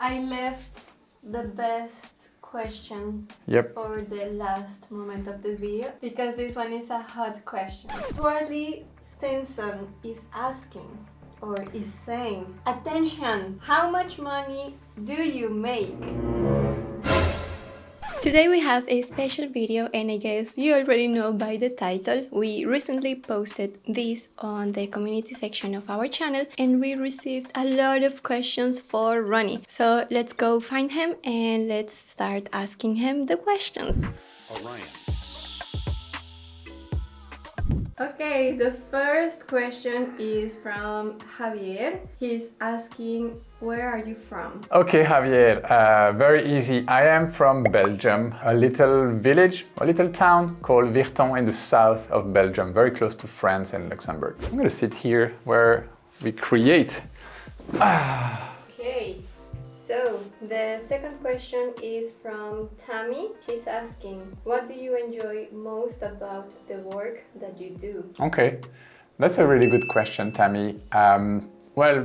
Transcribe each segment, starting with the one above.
I left the best question for the last moment of the video because this one is a hot question. Swirly Stenson is asking or is saying, attention, how much money do you make? Today we have a special video, and I guess you already know by the title. We recently posted this on the community section of our channel and we received a lot of questions for Ronny. So let's go find him and let's start asking him the questions. Orion. Okay, the first question is from Javier. He's asking, where are you from? Okay, Javier, very easy. I am from Belgium, a little village, a little town called Virton in the south of Belgium, very close to France and Luxembourg. I'm going to sit here where we create. Okay, so the second question is from Tammy. She's asking, what do you enjoy most about the work that you do? Okay, that's a really good question, Tammy. Well,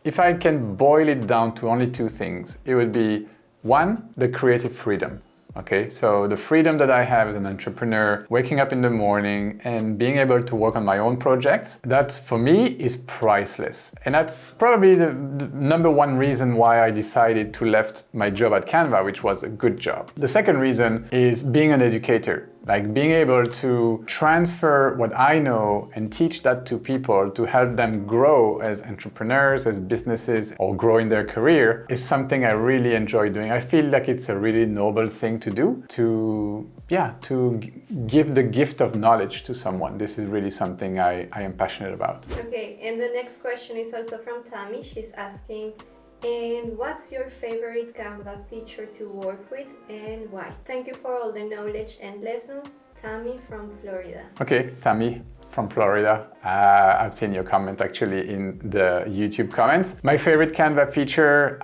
if I can boil it down to only two things, it would be one, the creative freedom. Okay, so the freedom that I have as an entrepreneur, waking up in the morning and being able to work on my own projects, that for me is priceless. And that's probably the number one reason why I decided to left my job at Canva, which was a good job. The second reason is being an educator, like being able to transfer what I know and teach that to people to help them grow as entrepreneurs, as businesses, or grow in their career is something I really enjoy doing. I feel like it's a really noble thing to do, to give the gift of knowledge to someone. This is really something I am passionate about. Okay, and the next question is also from Tammy. She's asking, and what's your favorite Canva feature to work with and why? Thank you for all the knowledge and lessons, Tammy from Florida. Okay, Tammy from Florida. I've seen your comment actually in the YouTube comments. My favorite Canva feature,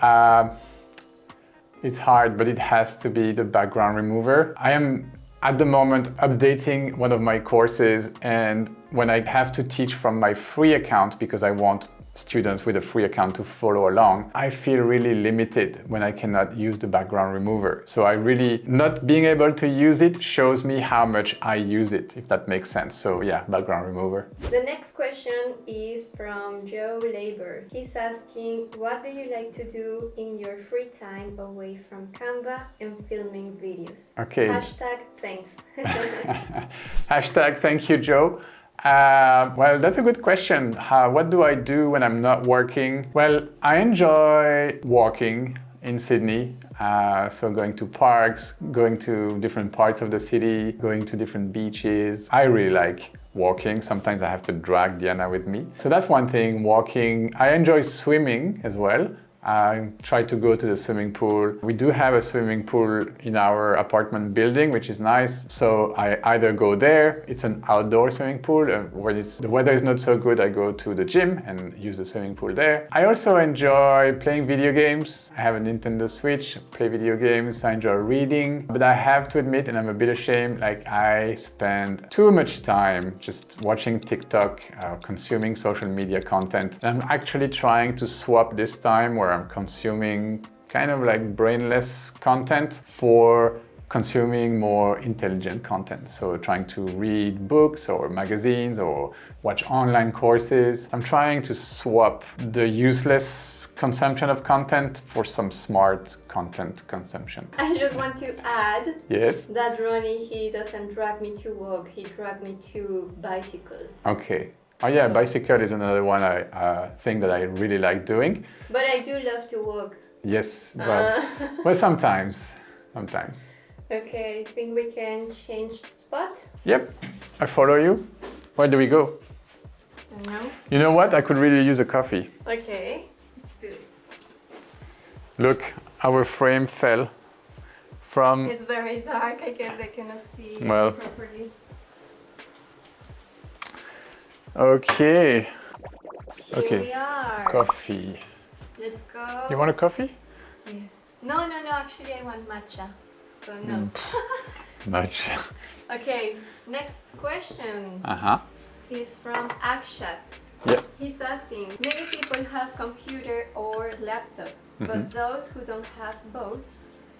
it's hard, but it has to be the background remover. I am at the moment updating one of my courses, and when I have to teach from my free account because I want students with a free account to follow along, I feel really limited when I cannot use the background remover. So I really, not being able to use it shows me how much I use it, if that makes sense. So yeah, background remover. The next question is from Joe Labor. He's asking, what do you like to do in your free time away from Canva and filming videos? Okay. Hashtag thanks. Hashtag thank you, Joe. Well, that's a good question. What do I do when I'm not working? Well, I enjoy walking in Sydney. So going to parks, going to different parts of the city, going to different beaches. I really like walking. Sometimes I have to drag Diana with me. So that's one thing, walking. I enjoy swimming as well. I try to go to the swimming pool. We do have a swimming pool in our apartment building, which is nice. So I either go there, it's an outdoor swimming pool, when the weather is not so good, I go to the gym and use the swimming pool there. I also enjoy playing video games. I have a Nintendo Switch, play video games. I enjoy reading, but I have to admit, and I'm a bit ashamed, like I spend too much time just watching TikTok, consuming social media content. And I'm actually trying to swap this time where I'm consuming kind of like brainless content for consuming more intelligent content. So trying to read books or magazines or watch online courses. I'm trying to swap the useless consumption of content for some smart content consumption. I just want to add that Ronny, he doesn't drag me to walk, he drag me to bicycle. Okay. Oh yeah, bicycle is another one thing that I really like doing. But I do love to walk. Yes, well sometimes. Okay, I think we can change spot. Yep, I follow you. Where do we go? I don't know. You know what? I could really use a coffee. Okay, let's do it. Look, our frame fell from... It's very dark, I guess I cannot see properly. Okay. Here we are. Coffee. Let's go. You want a coffee? Yes. No, actually I want matcha. So no. Matcha. Okay, next question is from Akshat. Yeah. He's asking, many people have computer or laptop, but those who don't have both,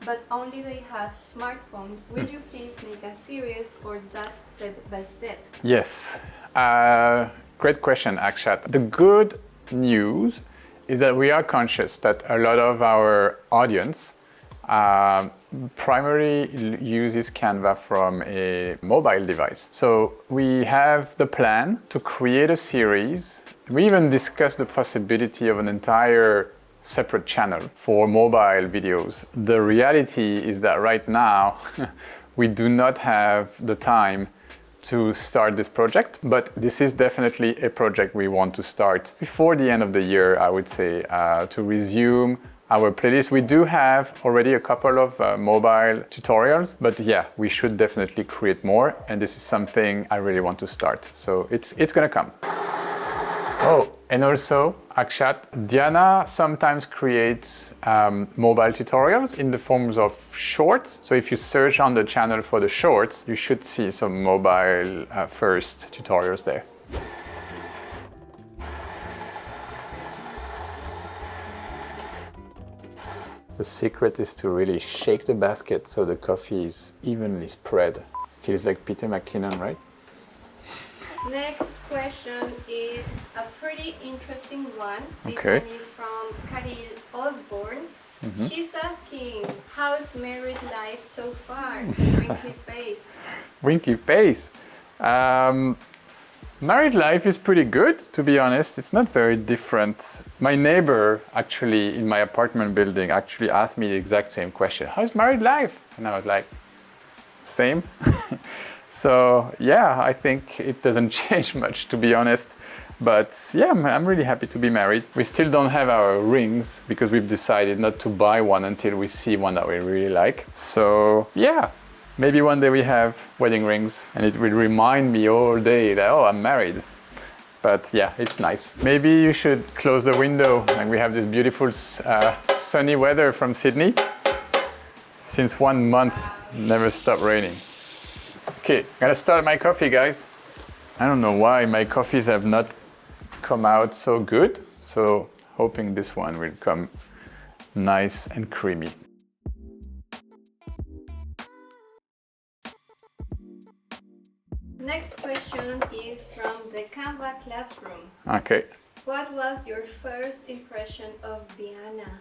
but only they have smartphone, will you please make a series or that step by step? Yes. Great question, Akshat. The good news is that we are conscious that a lot of our audience primarily uses Canva from a mobile device. So we have the plan to create a series. We even discussed the possibility of an entire separate channel for mobile videos. The reality is that right now we do not have the time to start this project, but this is definitely a project we want to start before the end of the year, I would say, to resume our playlist. We do have already a couple of mobile tutorials, but yeah, we should definitely create more, and this is something I really want to start. So it's gonna come. Oh, and also, Akshat, Diana sometimes creates mobile tutorials in the forms of shorts. So if you search on the channel for the shorts, you should see some mobile first tutorials there. The secret is to really shake the basket so the coffee is evenly spread. Feels like Peter McKinnon, right? Next question is a pretty interesting one. This Okay. one is from Khalil Osborne. She's asking, how's married life so far? Wrinkly face. Winky face. Married life is pretty good, to be honest. It's not very different. My neighbor, actually, in my apartment building, actually asked me the exact same question. How's married life? And I was like, same. So yeah, I think it doesn't change much, to be honest. But yeah, I'm really happy to be married. We still don't have our rings because we've decided not to buy one until we see one that we really like. So yeah, maybe one day we have wedding rings and it will remind me all day that, oh, I'm married. But yeah, it's nice. Maybe you should close the window, and we have this beautiful sunny weather from Sydney. Since 1 month, never stopped raining. Okay, gotta start my coffee, guys. I don't know why my coffees have not come out so good. So hoping this one will come nice and creamy. Next question is from the Canva classroom. Okay. What was your first impression of Diana?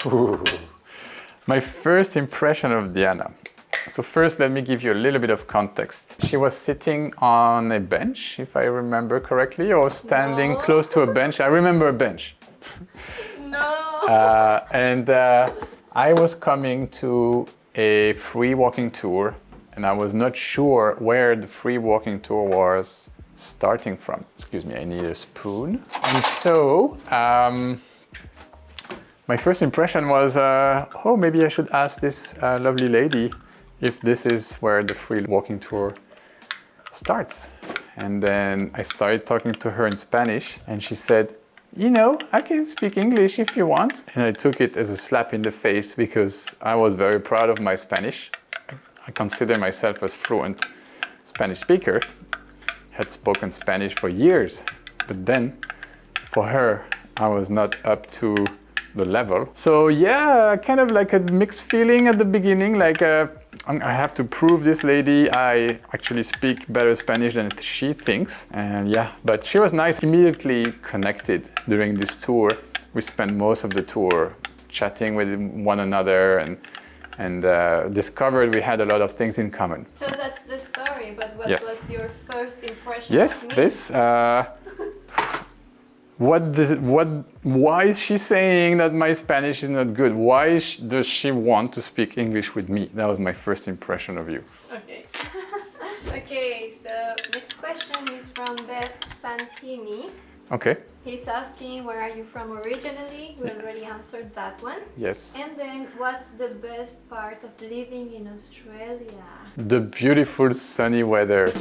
Ooh. My first impression of Diana. So first, let me give you a little bit of context. She was sitting on a bench, if I remember correctly, or standing close to a bench. I remember a bench. No. And I was coming to a free walking tour, and I was not sure where the free walking tour was starting from. Excuse me, I need a spoon. And so, my first impression was, oh, maybe I should ask this lovely lady if this is where the free walking tour starts. And then I started talking to her in Spanish, and she said, you know, I can speak English if you want. And I took it as a slap in the face because I was very proud of my Spanish. I consider myself a fluent Spanish speaker. Had spoken Spanish for years, but then for her, I was not up to the level. So yeah, kind of like a mixed feeling at the beginning, like I have to prove this lady I actually speak better Spanish than she thinks. And yeah, but she was nice. Immediately connected during this tour. We spent most of the tour chatting with one another and discovered we had a lot of things in common. So that's the story, but what Yes. was your first impression Yes, of me? this. Why is she saying that my Spanish is not good? Why does she want to speak English with me? That was my first impression of you. Okay. Okay, so next question is from Beth Santini. Okay. He's asking, where are you from originally? We already answered that one. Yes. And then, what's the best part of living in Australia? The beautiful sunny weather.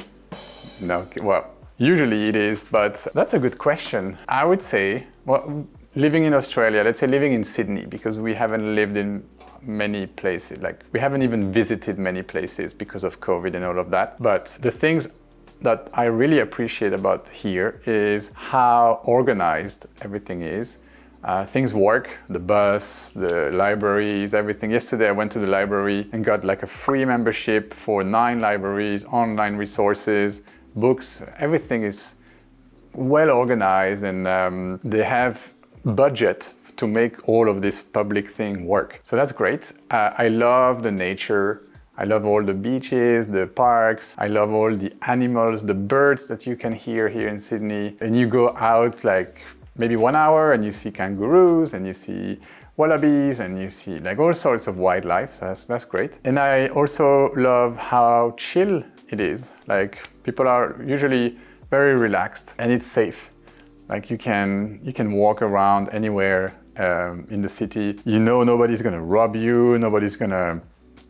No, well, usually it is, but that's a good question. I would say, well, living in Australia, let's say living in Sydney, because we haven't lived in many places, like we haven't even visited many places because of COVID and all of that. But the things that I really appreciate about here is how organized everything is. Things work, the bus, the libraries, everything. Yesterday I went to the library and got like a free membership for 9 libraries, online resources, books. Everything is well organized, and they have budget to make all of this public thing work. So that's great. I love the nature. I love all the beaches, the parks. I love all the animals, the birds that you can hear here in Sydney. And you go out like maybe 1 hour and you see kangaroos and you see wallabies and you see like all sorts of wildlife. So that's great. And I also love how chill it is. Like people are usually very relaxed and it's safe. Like you can walk around anywhere in the city. You know nobody's gonna rob you, nobody's gonna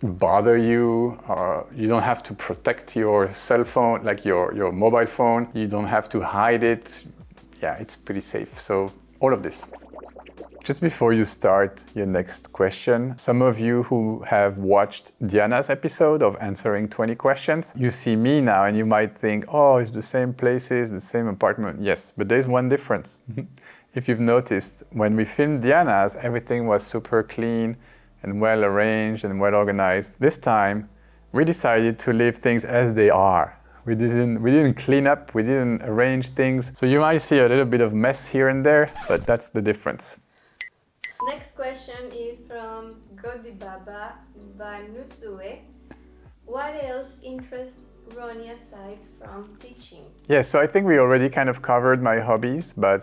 bother you, you don't have to protect your cell phone, like your mobile phone. You don't have to hide it. Yeah, it's pretty safe. So all of this. Just before you start your next question, some of you who have watched Diana's episode of answering 20 questions, you see me now and you might think, oh, it's the same places, the same apartment. Yes, but there's one difference. If you've noticed, when we filmed Diana's, everything was super clean and well arranged and well organized. This time, we decided to leave things as they are. We didn't clean up, we didn't arrange things. So you might see a little bit of mess here and there, but that's the difference. Next question is from Godibaba Banusue. What else interests Ronny aside from teaching? Yes, so I think we already kind of covered my hobbies, but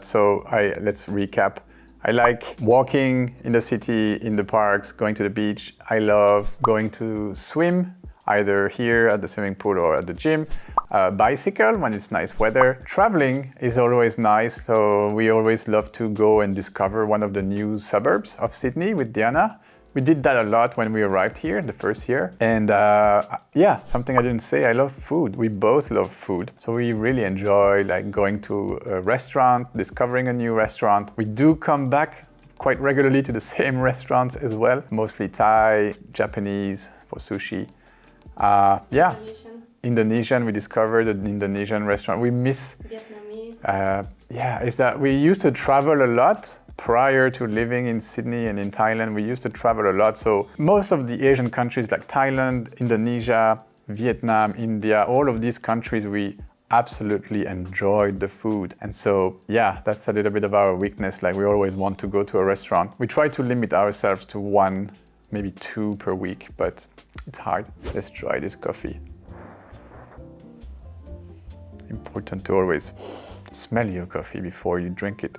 let's recap. I like walking in the city, in the parks, going to the beach. I love going to swim, either here at the swimming pool or at the gym. Bicycle when it's nice weather. Traveling is always nice, so we always love to go and discover one of the new suburbs of Sydney with Diana. We did that a lot when we arrived here the first year. And yeah, something I didn't say, I love food. We both love food. So we really enjoy like going to a restaurant, discovering a new restaurant. We do come back quite regularly to the same restaurants as well, mostly Thai, Japanese for sushi. Yeah, Indonesian, we discovered an Indonesian restaurant. We miss Vietnamese. Yeah, is that we used to travel a lot. Prior to living in Sydney and in Thailand, we used to travel a lot. So most of the Asian countries like Thailand, Indonesia, Vietnam, India, all of these countries, we absolutely enjoyed the food. And so, yeah, that's a little bit of our weakness. Like we always want to go to a restaurant. We try to limit ourselves to 1, maybe 2 per week, but it's hard. Let's try this coffee. Important to always smell your coffee before you drink it.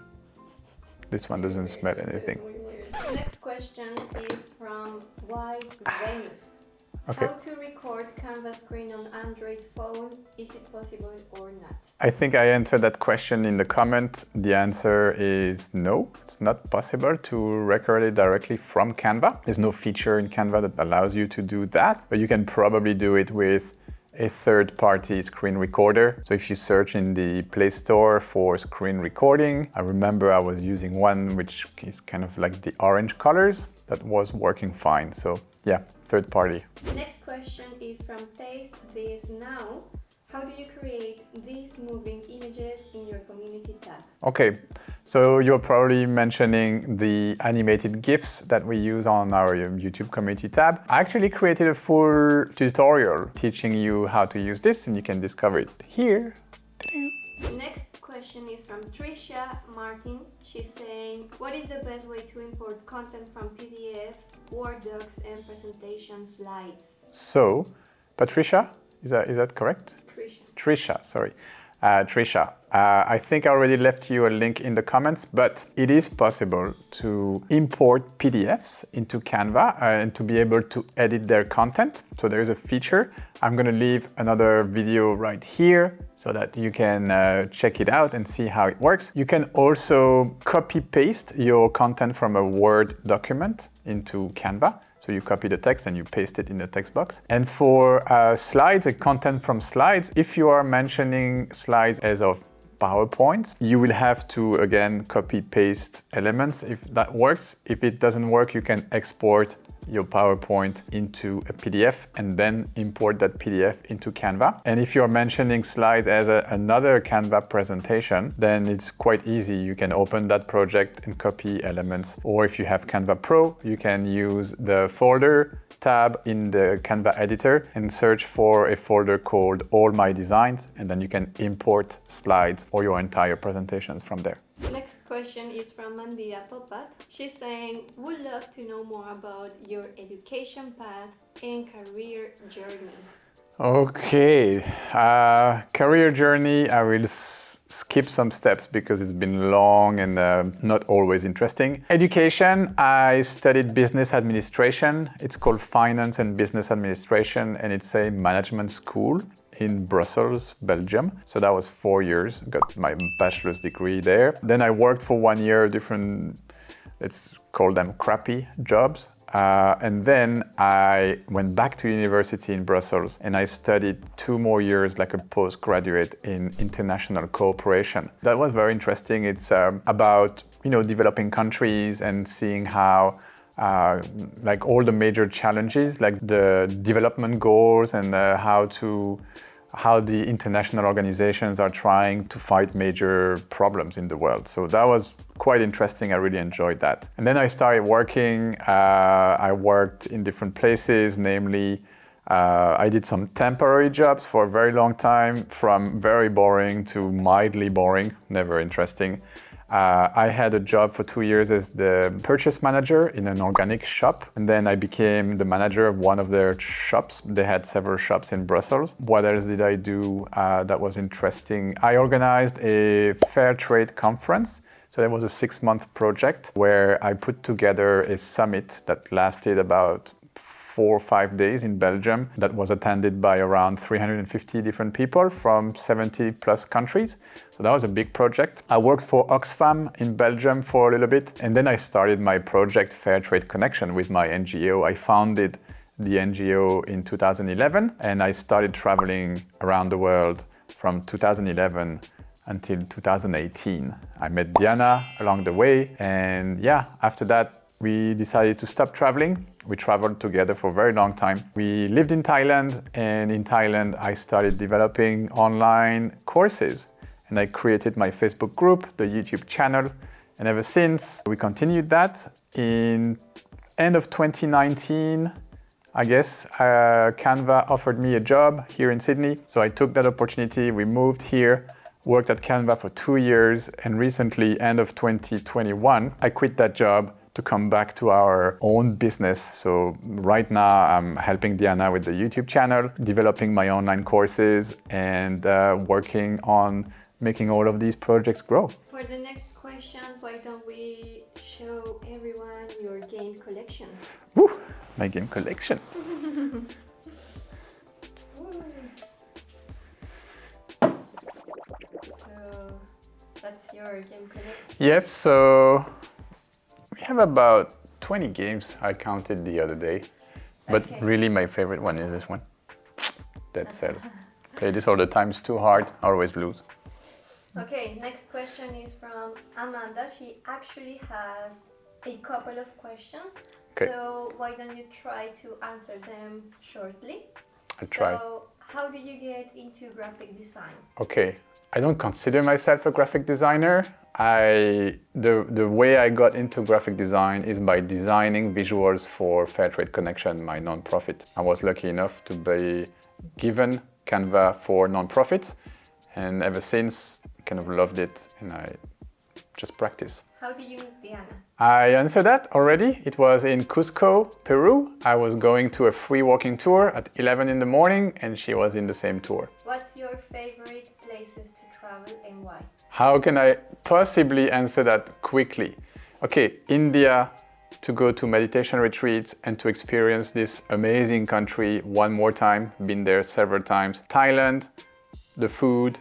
This one doesn't smell anything. Next question is from White Venus. Okay. How to record Canva screen on Android phone? Is it possible or not? I think I answered that question in the comment. The answer is no. It's not possible to record it directly from Canva. There's no feature in Canva that allows you to do that, but you can probably do it with a third-party screen recorder. So if you search in the Play Store for screen recording, I remember I was using one which is kind of like the orange colors that was working fine. So yeah, third party. Next question is from Taste This Now. How do you create these moving images in your community tab? Okay, so you're probably mentioning the animated GIFs that we use on our YouTube community tab. I actually created a full tutorial teaching you how to use this, and you can discover it here. Next question is from Trisha Martin. She's saying, what is the best way to import content from PDF, Word docs, and presentation slides? So, Patricia, is that correct? Trisha, sorry. Trisha, I think I already left you a link in the comments, but it is possible to import PDFs into Canva and to be able to edit their content. So there is a feature. I'm going to leave another video right here so that you can check it out and see how it works. You can also copy paste your content from a Word document into Canva. So you copy the text and you paste it in the text box. And for slides, content from slides, if you are mentioning slides as of PowerPoint, you will have to, again, copy paste elements if that works. If it doesn't work, you can export your PowerPoint into a PDF and then import that PDF into Canva. And if you're mentioning slides as another Canva presentation, then it's quite easy. You can open that project and copy elements. Or if you have Canva Pro, you can use the folder tab in the Canva editor and search for a folder called All My Designs, and then you can import slides or your entire presentations from there. Next question is from Mandira Popat. She's saying, would love to know more about your education path and career journey. Okay, career journey, I will skip some steps because it's been long and not always interesting. Education, I studied business administration. It's called Finance and Business Administration, and it's a management school in Brussels, Belgium. So that was 4 years, got my bachelor's degree there. Then I worked for 1 year, different, let's call them crappy jobs. And then I went back to university in Brussels and I studied 2 more years like a postgraduate in international cooperation. That was very interesting. It's about, developing countries and seeing how like all the major challenges, like the development goals and how the international organizations are trying to fight major problems in the world. So that was quite interesting. I really enjoyed that. And then I started working. I worked in different places, namely, I did some temporary jobs for a very long time, from very boring to mildly boring, never interesting. I had a job for 2 years as the purchase manager in an organic shop, and then I became the manager of one of their shops. They had several shops in Brussels. What else did I do that was interesting? I organized a fair trade conference. So that was a 6-month project where I put together a summit that lasted about 4 or 5 days in Belgium that was attended by around 350 different people from 70 plus countries. So that was a big project. I worked for Oxfam in Belgium for a little bit, and then I started my project Fair Trade Connection with my NGO. I founded the NGO in 2011, and I started traveling around the world from 2011 until 2018. I met Diana along the way, and after that, we decided to stop traveling. We traveled together for a very long time. We lived in Thailand, and in Thailand, I started developing online courses. And I created my Facebook group, the YouTube channel, and ever since, we continued that. In end of 2019, I guess, Canva offered me a job here in Sydney. So I took that opportunity. We moved here, worked at Canva for 2 years, and recently, end of 2021, I quit that job to come back to our own business. So right now I'm helping Diana with the YouTube channel, developing my online courses, and working on making all of these projects grow. For the next question, why don't we show everyone your game collection? Woo, my game collection. So that's your game collection? Yes, so we have about 20 games I counted the other day, but really my favorite one is this one. Dead Cells. Play this all the time, it's too hard, I always lose. Okay, next question is from Amanda. She actually has a couple of questions, so why don't you try to answer them shortly? I'll try. So, how did you get into graphic design? Okay, I don't consider myself a graphic designer. The way I got into graphic design is by designing visuals for Fair Trade Connection, my nonprofit. I was lucky enough to be given Canva for nonprofits, and ever since, kind of loved it, and I just practice. How did you meet Diana? I answered that already. It was in Cusco, Peru. I was going to a free walking tour at 11 in the morning, and she was in the same tour. What's your favorite places to travel and why? How can I possibly answer that quickly? Okay, India, to go to meditation retreats and to experience this amazing country one more time. Been there several times. Thailand, the food,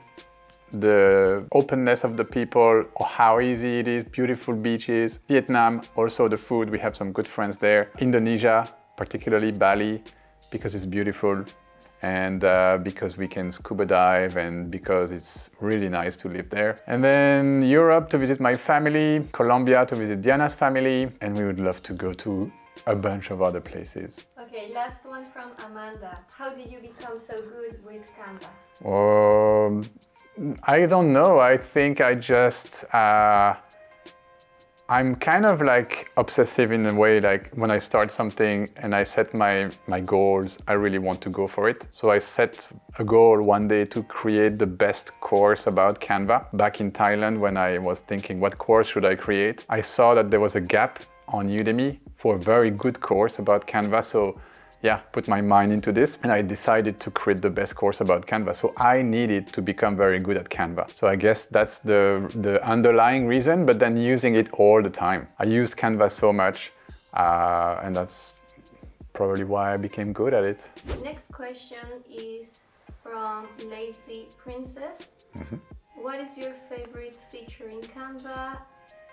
the openness of the people, or how easy it is, beautiful beaches. Vietnam, also the food, we have some good friends there. Indonesia, particularly Bali, because it's beautiful, and because we can scuba dive, and because it's really nice to live there. And then Europe to visit my family, Colombia to visit Diana's family, and we would love to go to a bunch of other places. Okay, last one from Amanda. How did you become so good with Canva? I don't know. I think I just I'm kind of like obsessive in a way, like when I start something and I set my goals, I really want to go for it. So I set a goal one day to create the best course about Canva. Back in Thailand, when I was thinking what course should I create, I saw that there was a gap on Udemy for a very good course about Canva. So yeah, put my mind into this and I decided to create the best course about Canva. So I needed to become very good at Canva. So I guess that's the underlying reason, but then using it all the time. I used Canva so much and that's probably why I became good at it. Next question is from Lazy Princess. What is your favorite feature in Canva?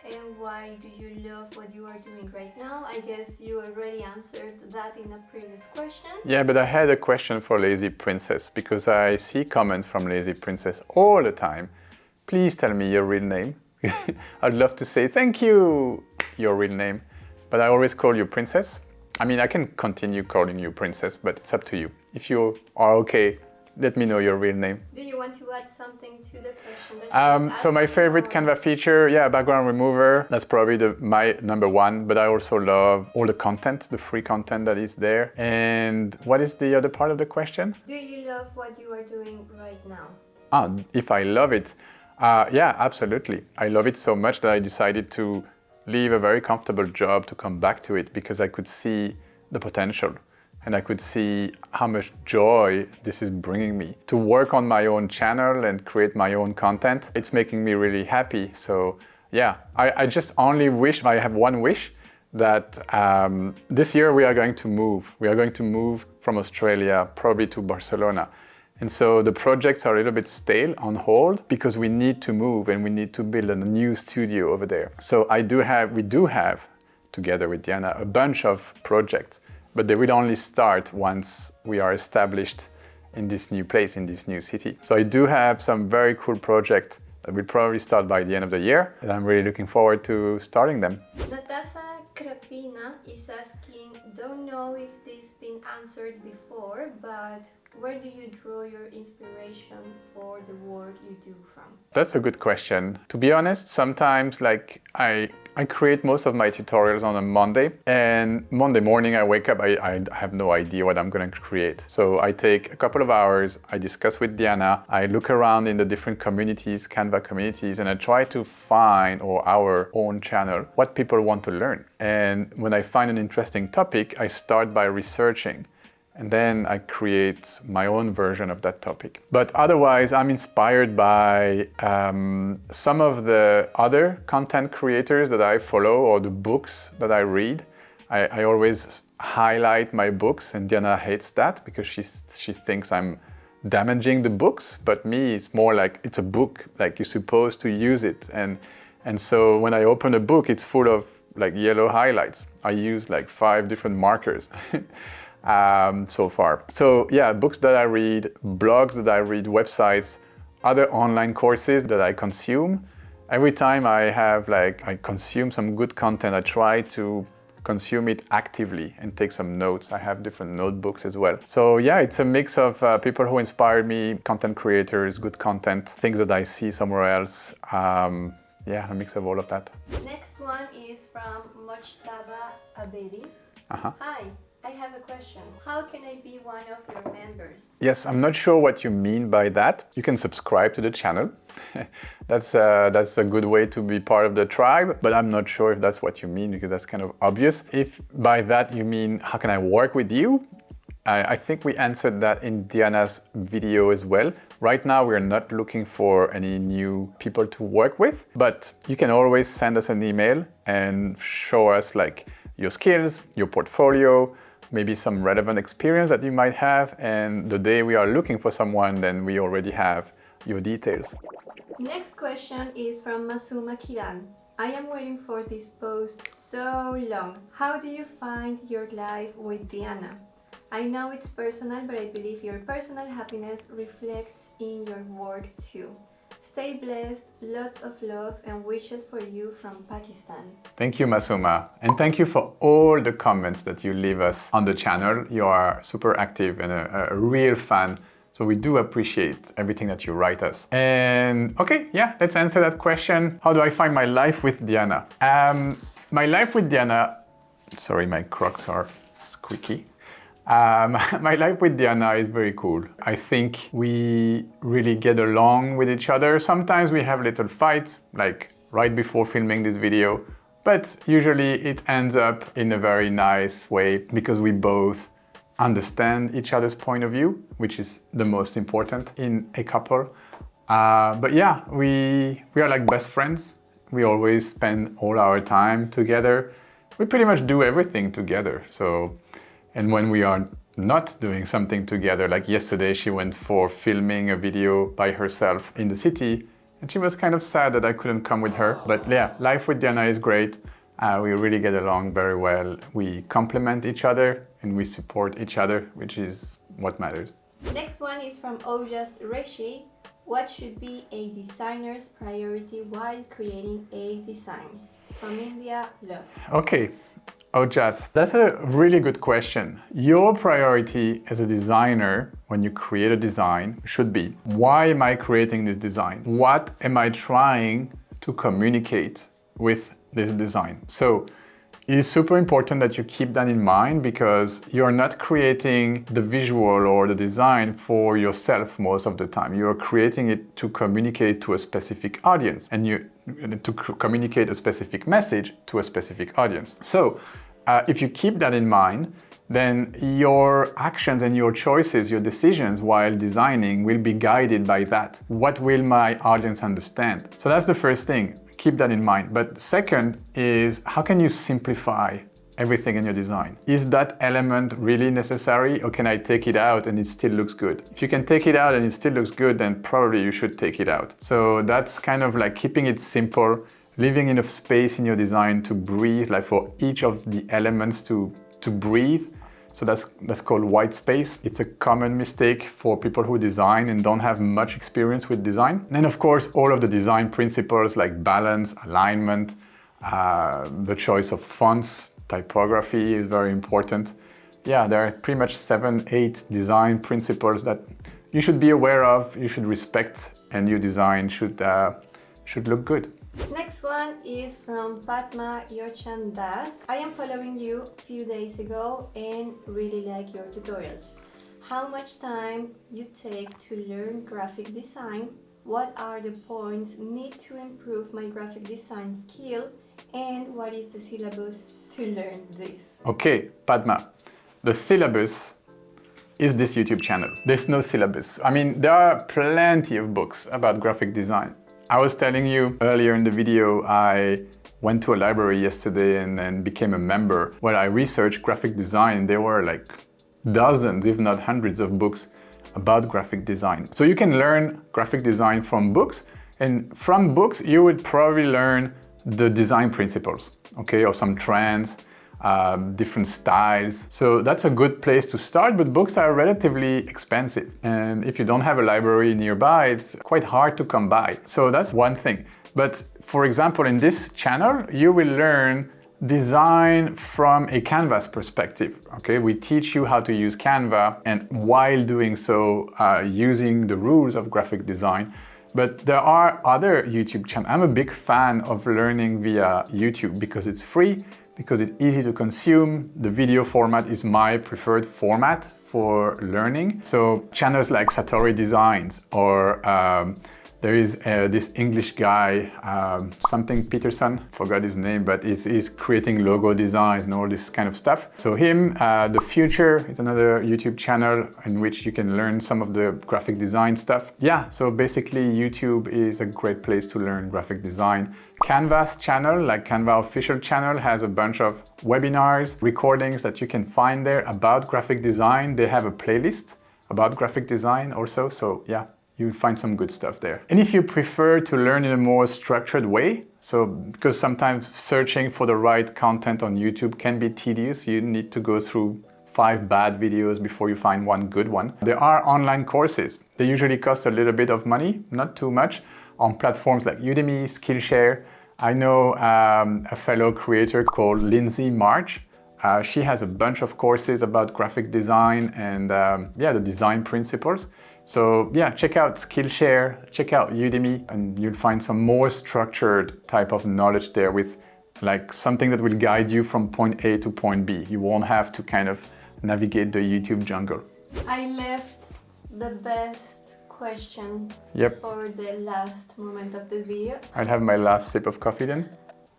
And why do you love what you are doing right now? I guess you already answered that in a previous question. Yeah, but I had a question for Lazy Princess because I see comments from Lazy Princess all the time. Please tell me your real name. I'd love to say thank you, your real name, but I always call you Princess. I mean, I can continue calling you Princess, but it's up to you. If you are okay, let me know your real name. Do you want to add something to the question that So my favorite Canva feature, yeah, background remover. That's probably my number one, but I also love all the content, the free content that is there. And what is the other part of the question? Do you love what you are doing right now? If I love it? Yeah, absolutely. I love it so much that I decided to leave a very comfortable job to come back to it because I could see the potential. And I could see how much joy this is bringing me. To work on my own channel and create my own content, it's making me really happy. So yeah, I just only wish, I have one wish, that this year we are going to move. We are going to move from Australia, probably to Barcelona. And so the projects are a little bit stale, on hold, because we need to move and we need to build a new studio over there. So we do have, together with Diana, a bunch of projects. But they will only start once we are established in this new place, in this new city. So I do have some very cool projects that will probably start by the end of the year, and I'm really looking forward to starting them. Natasha Krapina is asking, don't know if this been answered before, but where do you draw your inspiration for the work you do from? That's a good question. To be honest, sometimes I create most of my tutorials on a Monday, and Monday morning I wake up, I have no idea what I'm going to create. So I take a couple of hours, I discuss with Diana, I look around in the different communities, Canva communities, and I try to find, or our own channel, what people want to learn. And when I find an interesting topic, I start by researching. And then I create my own version of that topic. But otherwise, I'm inspired by some of the other content creators that I follow or the books that I read. I always highlight my books, and Diana hates that because she thinks I'm damaging the books. But me, it's more like it's a book, like you're supposed to use it. And so when I open a book, it's full of like yellow highlights. I use like 5 different markers. So far. So yeah, books that I read, blogs that I read, websites, other online courses that I consume. Every time I consume some good content, I try to consume it actively and take some notes. I have different notebooks as well. So yeah, it's a mix of people who inspire me, content creators, good content, things that I see somewhere else. Yeah, a mix of all of that. Next one is from Mojtaba Abedi. Hi. I have a question. How can I be one of your members? Yes, I'm not sure what you mean by that. You can subscribe to the channel. That's a good way to be part of the tribe, but I'm not sure if that's what you mean because that's kind of obvious. If by that you mean, how can I work with you? I think we answered that in Diana's video as well. Right now, we're not looking for any new people to work with, but you can always send us an email and show us like your skills, your portfolio, maybe some relevant experience that you might have, and the day we are looking for someone, then we already have your details. Next question is from Masuma Kiran. I am waiting for this post so long. How do you find your life with Diana? I know it's personal, but I believe your personal happiness reflects in your work too. Stay blessed, lots of love and wishes for you from Pakistan. Thank you, Masuma. And thank you for all the comments that you leave us on the channel. You are super active and a real fan. So we do appreciate everything that you write us. And okay, yeah, let's answer that question. How do I find my life with Diana? My life with Diana, sorry, my Crocs are squeaky. My life with Diana is very cool. I think we really get along with each other. Sometimes we have little fights, like right before filming this video, but usually it ends up in a very nice way because we both understand each other's point of view, which is the most important in a couple. But yeah, we are like best friends. We always spend all our time together. We pretty much do everything together. And when we are not doing something together, like yesterday, she went for filming a video by herself in the city, and she was kind of sad that I couldn't come with her. But yeah, life with Diana is great. We really get along very well. We complement each other and we support each other, which is what matters. Next one is from Ojas Reshi. What should be a designer's priority while creating a design? From India, love. Okay. Oh, Jazz, that's a really good question. Your priority as a designer when you create a design should be, why am I creating this design? What am I trying to communicate with this design? So it's super important that you keep that in mind because you're not creating the visual or the design for yourself most of the time. You're creating it to communicate to a specific audience and to communicate a specific message to a specific audience. So if you keep that in mind, then your actions and your choices, your decisions while designing will be guided by that. What will my audience understand? So that's the first thing. Keep that in mind. But second is, how can you simplify everything in your design? Is that element really necessary, or can I take it out and it still looks good? If you can take it out and it still looks good, then probably you should take it out. So that's kind of like keeping it simple, leaving enough space in your design to breathe, like for each of the elements to breathe. So that's called white space. It's a common mistake for people who design and don't have much experience with design. And then of course, all of the design principles like balance, alignment, the choice of fonts, typography is very important. Yeah, there are pretty much 7, 8 design principles that you should be aware of, you should respect, and your design should look good. Next one is from Padma Yochan Das. I am following you a few days ago and really like your tutorials. How much time you take to learn graphic design? What are the points need to improve my graphic design skill? And what is the syllabus to learn this? Okay, Padma, the syllabus is this YouTube channel. There's no syllabus. I mean, there are plenty of books about graphic design. I was telling you earlier in the video, I went to a library yesterday and then became a member where I researched graphic design. There were like dozens, if not hundreds of books about graphic design. So you can learn graphic design from books, and from books you would probably learn the design principles, okay, or some trends, different styles. So that's a good place to start, but books are relatively expensive. And if you don't have a library nearby, it's quite hard to come by. So that's one thing. But for example, in this channel, you will learn design from a canvas perspective, okay? We teach you how to use Canva, and while doing so, using the rules of graphic design. But there are other YouTube channels. I'm a big fan of learning via YouTube because it's free, because it's easy to consume. The video format is my preferred format for learning. So channels like Satori Designs, or there is this English guy, something Peterson, forgot his name, but he's creating logo designs and all this kind of stuff. So him, The Future is another YouTube channel in which you can learn some of the graphic design stuff. Yeah, so basically YouTube is a great place to learn graphic design. Canva's channel, like Canva official channel, has a bunch of webinars, recordings that you can find there about graphic design. They have a playlist about graphic design also, so yeah, you'll find some good stuff there. And if you prefer to learn in a more structured way, so because sometimes searching for the right content on YouTube can be tedious, you need to go through 5 bad videos before you find one good one. There are online courses. They usually cost a little bit of money, not too much, on platforms like Udemy, Skillshare. I know a fellow creator called Lindsay March. She has a bunch of courses about graphic design and the design principles. So yeah, check out Skillshare, check out Udemy, and you'll find some more structured type of knowledge there with like something that will guide you from point A to point B. You won't have to kind of navigate the YouTube jungle. I left the best question for the last moment of the video. I'll have my last sip of coffee then.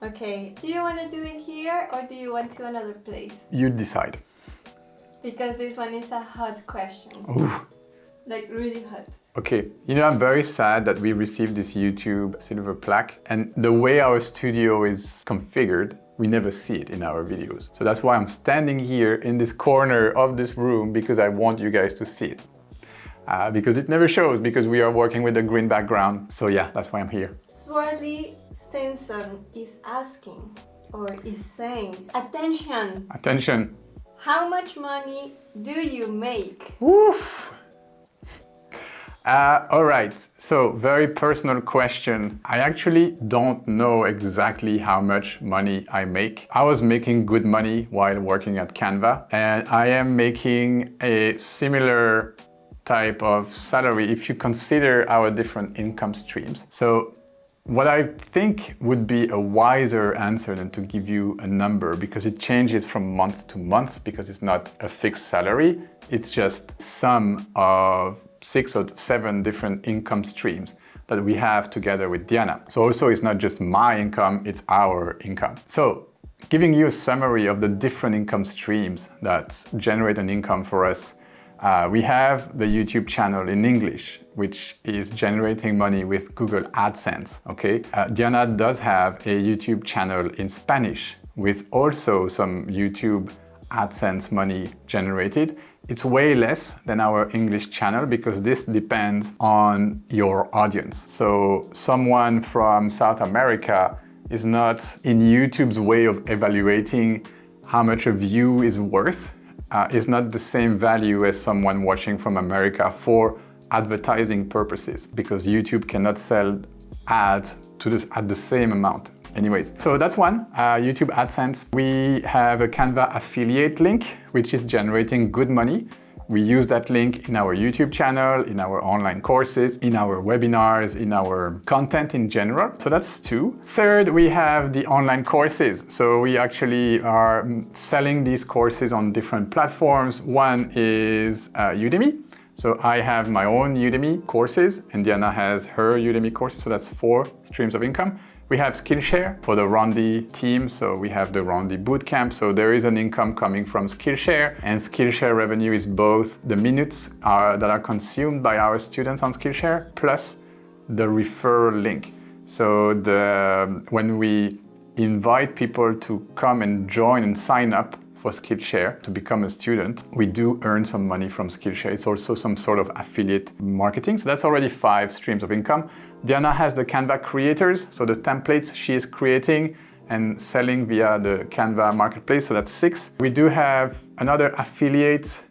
Okay, do you want to do it here or do you want to another place? You decide. Because this one is a hot question. Ooh. Like really hot. Okay, you know, I'm very sad that we received this YouTube silver plaque, and the way our studio is configured, we never see it in our videos. So that's why I'm standing here in this corner of this room, because I want you guys to see it. Because it never shows, because we are working with a green background. So yeah, that's why I'm here. Swarley Stenson is asking, or is saying, attention! Attention! How much money do you make? Woof! All right, so very personal question. I actually don't know exactly how much money I make. I was making good money while working at Canva, and I am making a similar type of salary if you consider our different income streams. So what I think would be a wiser answer than to give you a number, because it changes from month to month, because it's not a fixed salary, it's just sum of 6 or 7 different income streams that we have together with Diana. So also it's not just my income, it's our income. So giving you a summary of the different income streams that generate an income for us. We have the YouTube channel in English, which is generating money with Google AdSense, okay? Diana does have a YouTube channel in Spanish with also some YouTube AdSense money generated. It's way less than our English channel because this depends on your audience. So someone from South America is not in YouTube's way of evaluating how much a view is worth. Is not the same value as someone watching from America for advertising purposes, because YouTube cannot sell ads to this at the same amount. Anyways, so that's one, YouTube AdSense. We have a Canva affiliate link, which is generating good money. We use that link in our YouTube channel, in our online courses, in our webinars, in our content in general. So that's 2. Third, we have the online courses. So we actually are selling these courses on different platforms. One is Udemy. So I have my own Udemy courses and Diana has her Udemy courses. So that's 4 streams of income. We have Skillshare for the Ronny team. So we have the Ronny Bootcamp. So there is an income coming from Skillshare, and Skillshare revenue is both the minutes that are consumed by our students on Skillshare plus the referral link. So when we invite people to come and join and sign up for Skillshare to become a student, we do earn some money from Skillshare. It's also some sort of affiliate marketing. So that's already 5 streams of income. Diana has the Canva creators, so the templates she is creating and selling via the Canva marketplace, so that's 6. We do have another affiliate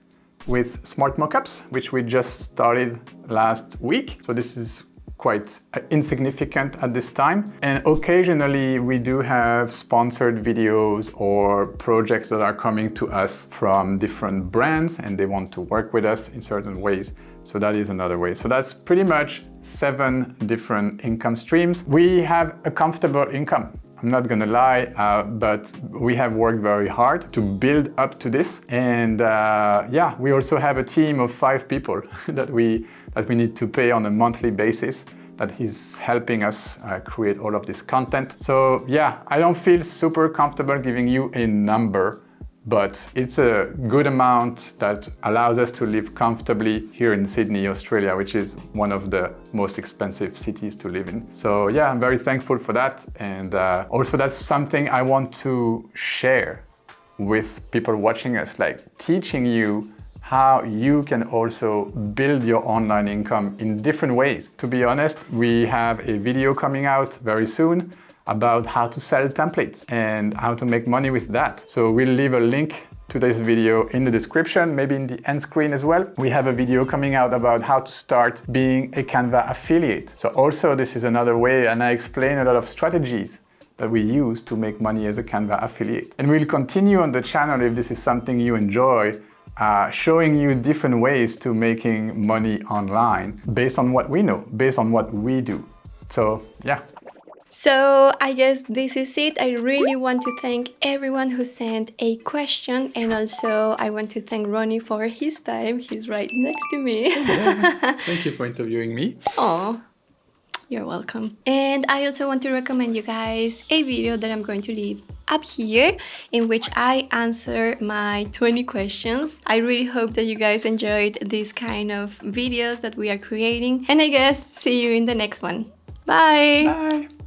with Smart Mockups, which we just started last week. So this is quite insignificant at this time. And occasionally we do have sponsored videos or projects that are coming to us from different brands and they want to work with us in certain ways. So that is another way. So that's pretty much 7 different income streams. We have a comfortable income. I'm not gonna lie, but we have worked very hard to build up to this. And yeah, we also have a team of 5 people that we need to pay on a monthly basis that is helping us create all of this content. So yeah, I don't feel super comfortable giving you a number, but it's a good amount that allows us to live comfortably here in Sydney, Australia, which is one of the most expensive cities to live in. So yeah, I'm very thankful for that. And also that's something I want to share with people watching us, like teaching you how you can also build your online income in different ways. To be honest, we have a video coming out very soon about how to sell templates and how to make money with that. So we'll leave a link today's video in the description, maybe in the end screen as well. We have a video coming out about how to start being a Canva affiliate. So also this is another way, and I explain a lot of strategies that we use to make money as a Canva affiliate. And we'll continue on the channel if this is something you enjoy, showing you different ways to making money online based on what we know, based on what we do. So yeah. So I guess this is it. I really want to thank everyone who sent a question, and also I want to thank Ronny for his time. He's right next to me. Yeah. Thank you for interviewing me. Oh, you're welcome. And I also want to recommend you guys a video that I'm going to leave up here in which I answer my 20 questions. I really hope that you guys enjoyed these kind of videos that we are creating, and I guess see you in the next one. Bye! Bye!